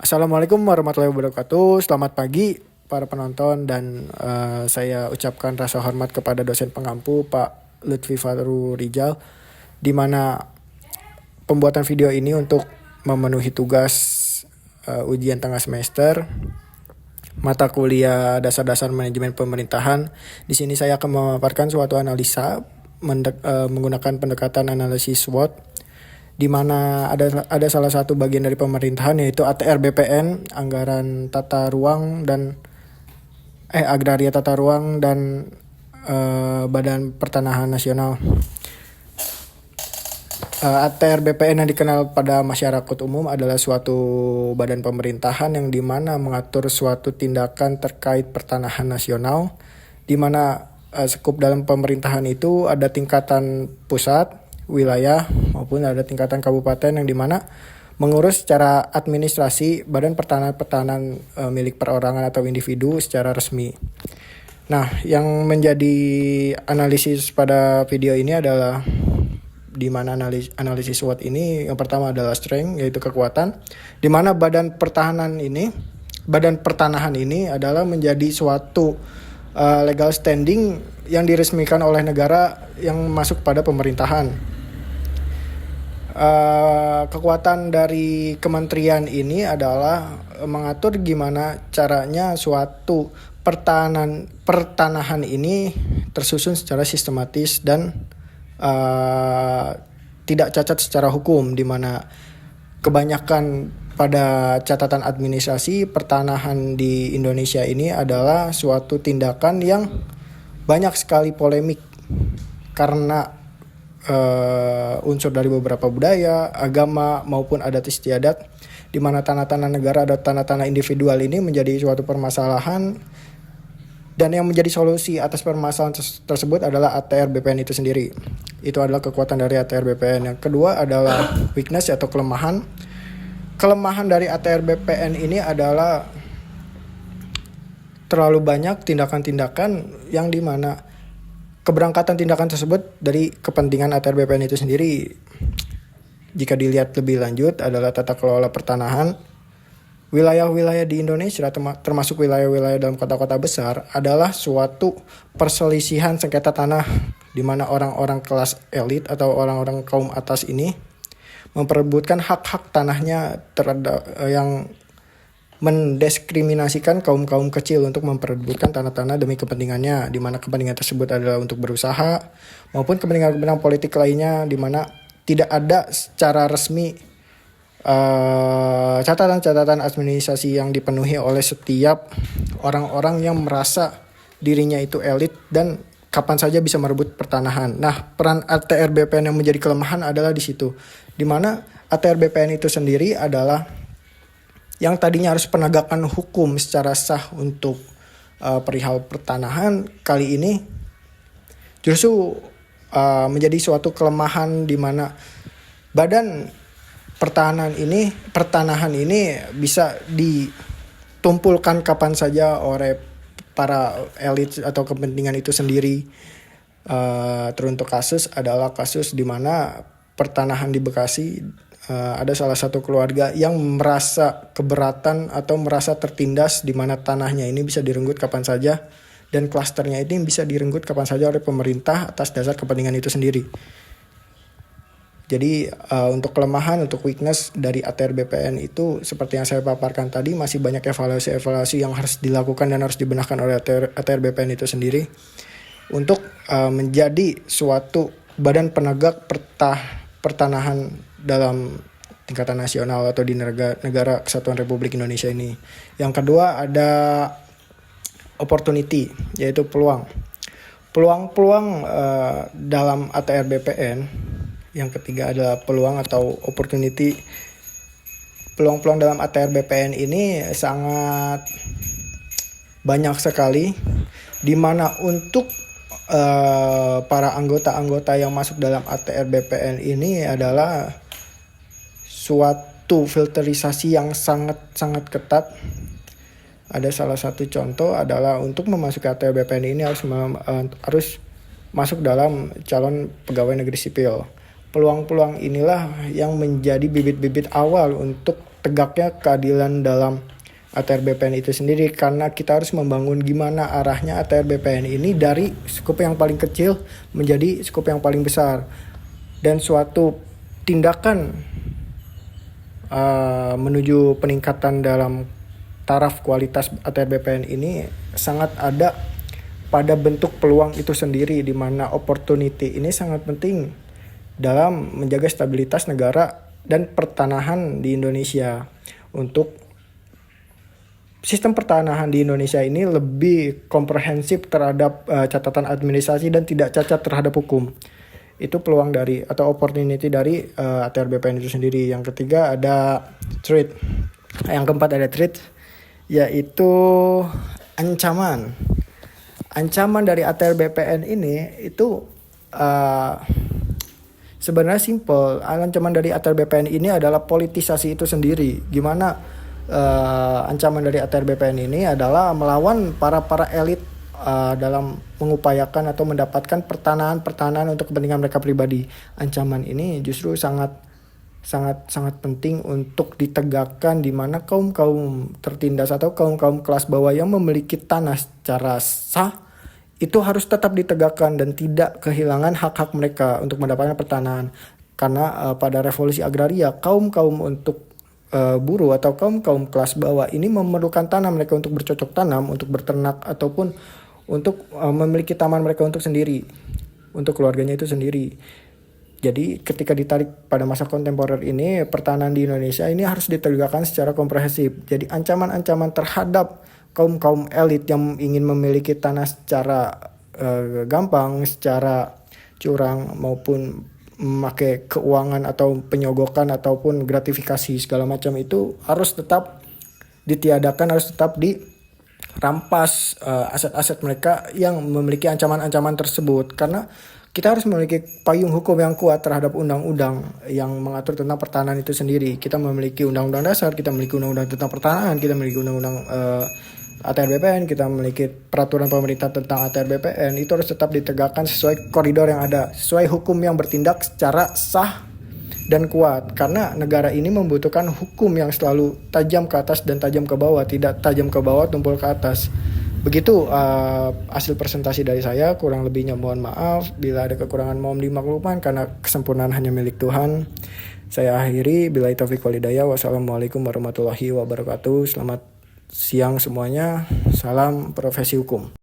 Assalamualaikum warahmatullahi wabarakatuh. Selamat pagi para penonton dan saya ucapkan rasa hormat kepada dosen pengampu Pak Lutfi Faru Rijal, di mana pembuatan video ini untuk memenuhi tugas ujian tengah semester mata kuliah dasar-dasar manajemen pemerintahan. Di sini saya akan memaparkan suatu analisa menggunakan pendekatan analisis SWOT, di mana ada salah satu bagian dari pemerintahan yaitu ATR BPN, anggaran tata ruang dan agraria tata ruang dan Badan Pertanahan Nasional. ATR BPN yang dikenal pada masyarakat umum adalah suatu badan pemerintahan yang dimana mengatur suatu tindakan terkait pertanahan nasional, di mana skup dalam pemerintahan itu ada tingkatan pusat, wilayah, maupun ada tingkatan kabupaten yang dimana mengurus secara administrasi badan pertahanan milik perorangan atau individu secara resmi. Nah, yang menjadi analisis pada video ini adalah di mana analisis SWOT ini yang pertama adalah strength, yaitu kekuatan, di mana badan pertanahan ini adalah menjadi suatu legal standing yang diresmikan oleh negara yang masuk pada pemerintahan. Kekuatan dari kementerian ini adalah mengatur gimana caranya suatu pertanahan ini tersusun secara sistematis dan tidak cacat secara hukum, di mana kebanyakan pada catatan administrasi pertanahan di Indonesia ini adalah suatu tindakan yang banyak sekali polemik karena unsur dari beberapa budaya, agama maupun adat istiadat, di mana tanah-tanah negara atau tanah-tanah individual ini menjadi suatu permasalahan, dan yang menjadi solusi atas permasalahan tersebut adalah ATR BPN itu sendiri. Itu adalah kekuatan dari ATR BPN. Yang kedua adalah weakness atau kelemahan. Kelemahan dari ATR BPN ini adalah terlalu banyak tindakan-tindakan yang dimana keberangkatan tindakan tersebut dari kepentingan ATR BPN itu sendiri. Jika dilihat lebih lanjut adalah tata kelola pertanahan. Wilayah-wilayah di Indonesia, termasuk wilayah-wilayah dalam kota-kota besar, adalah suatu perselisihan sengketa tanah, di mana orang-orang kelas elit atau orang-orang kaum atas ini memperebutkan hak-hak tanahnya terhadap yang mendiskriminasikan kaum-kaum kecil untuk memperebutkan tanah-tanah demi kepentingannya, di mana kepentingan tersebut adalah untuk berusaha maupun kepentingan-kepentingan politik lainnya, di mana tidak ada secara resmi catatan-catatan administrasi yang dipenuhi oleh setiap orang-orang yang merasa dirinya itu elit dan kapan saja bisa merebut pertanahan. Nah, peran ATR BPN yang menjadi kelemahan adalah di situ, di mana ATR BPN itu sendiri adalah yang tadinya harus penegakan hukum secara sah untuk perihal pertanahan, kali ini justru menjadi suatu kelemahan, di mana badan pertanahan ini bisa ditumpulkan kapan saja oleh para elit atau kepentingan itu sendiri. Teruntuk kasus adalah kasus di mana pertanahan di Bekasi, ada salah satu keluarga yang merasa keberatan atau merasa tertindas, di mana tanahnya ini bisa direnggut kapan saja dan klasternya ini bisa direnggut kapan saja oleh pemerintah atas dasar kepentingan itu sendiri. Jadi untuk kelemahan, untuk weakness dari ATR BPN itu seperti yang saya paparkan tadi, masih banyak evaluasi yang harus dilakukan dan harus dibenahkan oleh ATR BPN itu sendiri untuk menjadi suatu badan penegak pertanahan dalam tingkatan nasional atau di negara Kesatuan Republik Indonesia ini. Yang kedua ada opportunity, yaitu peluang. Peluang dalam ATR BPN. Yang ketiga adalah peluang atau opportunity. Peluang-peluang dalam ATR BPN ini sangat banyak sekali, di mana untuk para anggota-anggota yang masuk dalam ATR BPN ini adalah suatu filterisasi yang sangat-sangat ketat. Ada salah satu contoh adalah untuk memasuki ATR BPN ini harus masuk dalam calon pegawai negeri sipil. Peluang-peluang inilah yang menjadi bibit-bibit awal untuk tegaknya keadilan dalam ATR BPN itu sendiri, karena kita harus membangun gimana arahnya ATR BPN ini dari skup yang paling kecil menjadi skup yang paling besar. Dan suatu tindakan menuju peningkatan dalam taraf kualitas ATR BPN ini sangat ada pada bentuk peluang itu sendiri, di mana opportunity ini sangat penting dalam menjaga stabilitas negara dan pertanahan di Indonesia. Untuk sistem pertanahan di Indonesia ini lebih komprehensif terhadap catatan administrasi dan tidak cacat terhadap hukum. Itu peluang dari atau opportunity dari ATR BPN itu sendiri. Yang ketiga ada threat. Yang keempat ada threat, yaitu ancaman. Ancaman dari ATR BPN ini itu sebenarnya simple. Ancaman dari ATR BPN ini adalah politisasi itu sendiri. Gimana ancaman dari ATR BPN ini adalah melawan para elit dalam mengupayakan atau mendapatkan pertahanan untuk kepentingan mereka pribadi. Ancaman ini justru sangat penting untuk ditegakkan, di mana kaum tertindas atau kaum kelas bawah yang memiliki tanah secara sah itu harus tetap ditegakkan dan tidak kehilangan hak-hak mereka untuk mendapatkan pertanahan. Karena pada revolusi agraria kaum untuk buruh atau kaum kelas bawah ini memerlukan tanah mereka untuk bercocok tanam, untuk berternak, ataupun untuk memiliki taman mereka untuk sendiri, untuk keluarganya itu sendiri. Jadi ketika ditarik pada masa kontemporer ini, pertahanan di Indonesia ini harus ditegakkan secara komprehensif. Jadi ancaman-ancaman terhadap kaum elit yang ingin memiliki tanah secara gampang, secara curang, maupun memakai keuangan atau penyogokan ataupun gratifikasi segala macam, itu harus tetap ditiadakan, harus tetap dirampas aset-aset mereka yang memiliki ancaman-ancaman tersebut. Karena kita harus memiliki payung hukum yang kuat terhadap undang-undang yang mengatur tentang pertahanan itu sendiri. Kita memiliki undang-undang dasar, kita memiliki undang-undang tentang pertahanan, kita memiliki undang-undang ATR BPN, kita memiliki peraturan pemerintah tentang ATR BPN. Itu harus tetap ditegakkan sesuai koridor yang ada, sesuai hukum yang bertindak secara sah dan kuat. Karena negara ini membutuhkan hukum yang selalu tajam ke atas dan tajam ke bawah, tidak tajam ke bawah tumpul ke atas. Begitu hasil presentasi dari saya. Kurang lebihnya mohon maaf. Bila ada kekurangan mohon dimaklumkan, karena kesempurnaan hanya milik Tuhan. Saya akhiri. Billahi taufiq wal hidayah. Wassalamualaikum warahmatullahi wabarakatuh. Selamat siang semuanya. Salam profesi hukum.